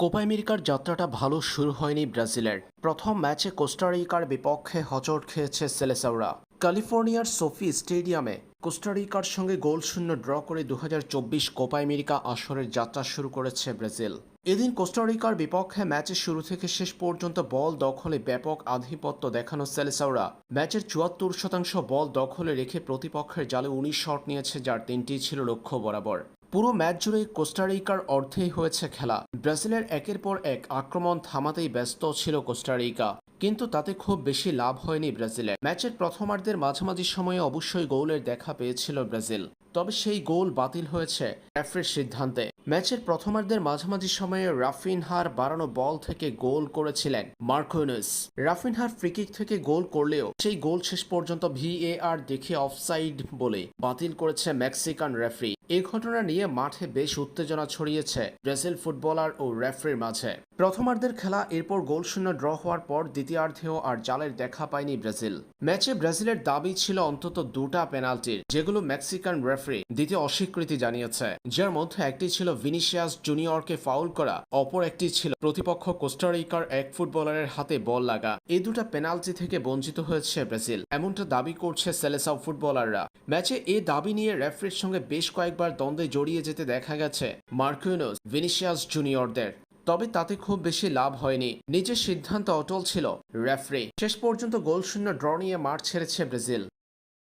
Copa আমেরিকার যাত্রাটা ভালো শুরু হয়নি ব্রাজিলের। প্রথম ম্যাচে কোস্টারিকার বিপক্ষে হোঁচট খেয়েছে সেলেসাওরা। ক্যালিফোর্নিয়ার সোফি স্টেডিয়ামে কোস্টারিকার সঙ্গে গোলশূন্য ড্র করে ২০২৪ কোপা আমেরিকা আসরের যাত্রা শুরু করেছে ব্রাজিল। এদিন কোস্টারিকার বিপক্ষে ম্যাচের শুরু থেকে শেষ পর্যন্ত বল দখলে ব্যাপক আধিপত্য দেখানো সেলেসাওরা ম্যাচের ৭৪% বল দখলে রেখে প্রতিপক্ষের জালে ১৯ শট নিয়েছে, যার ৩টি ছিল লক্ষ্য বরাবর। পুরো ম্যাচ জুড়ে কোস্টারিকার অর্ধেই হয়েছে খেলা। ব্রাজিলের একের পর এক আক্রমণ থামাতেই ব্যস্ত ছিল কোস্টারিকা, কিন্তু তাতে খুব বেশি লাভ হয়নি ব্রাজিলের। ম্যাচের প্রথমার্ধের মাঝামাঝি সময়ে অবশ্যই গোলের দেখা পেয়েছিল ব্রাজিল, তবে সেই গোল বাতিল হয়েছে রেফারির সিদ্ধান্তে। ম্যাচের প্রথমার্ধের মাঝামাঝি সময়ে রাফিনহার বাড়ানো বল থেকে গোল করেছিলেন মার্কুইনিস। রাফিনহার ফ্রিকিক থেকে গোল করলেও সেই গোল শেষ পর্যন্ত ভিএআর দেখে অফসাইড বলে বাতিল করেছে মেক্সিকান রেফারি। এই ঘটনা নিয়ে মাঠে বেশ উত্তেজনা ছড়িয়েছে ব্রাজিল ফুটবলার ও রেফারির মাঝে। প্রথমার্ধের খেলা এরপর গোলশূন্য ড্র হওয়ার পর দ্বিতীয়ার্ধেও আর জালের দেখা পায়নি ব্রাজিল। ম্যাচে ব্রাজিলের দাবি ছিল অন্তত দুটা পেনাল্টির, যেগুলো মেক্সিকান রেফারি দিতে অস্বীকৃতি জানিয়েছে। যার মধ্যে একটি ছিল ভিনিসিয়াস জুনিয়রকে ফাউল করা, অপর একটি ছিল প্রতিপক্ষ কোস্টারিকার এক ফুটবলারের হাতে বল লাগা। এই দুটা পেনাল্টি থেকে বঞ্চিত হয়েছে ব্রাজিল, এমনটা দাবি করছে সেলেসাও ফুটবলাররা। ম্যাচে এই দাবি নিয়ে রেফারির সঙ্গে বেশ কয়েকবার দ্বন্দ্বে জড়িয়ে যেতে দেখা গেছে মার্কুইনিস, ভিনিসিয়াস জুনিয়রদের, তবে তাতে খুব বেশি লাভ হয়নি। নিজের সিদ্ধান্ত অটল ছিল রেফারি। শেষ পর্যন্ত গোলশূন্য ড্র নিয়ে মাঠ ছেড়েছে ব্রাজিল।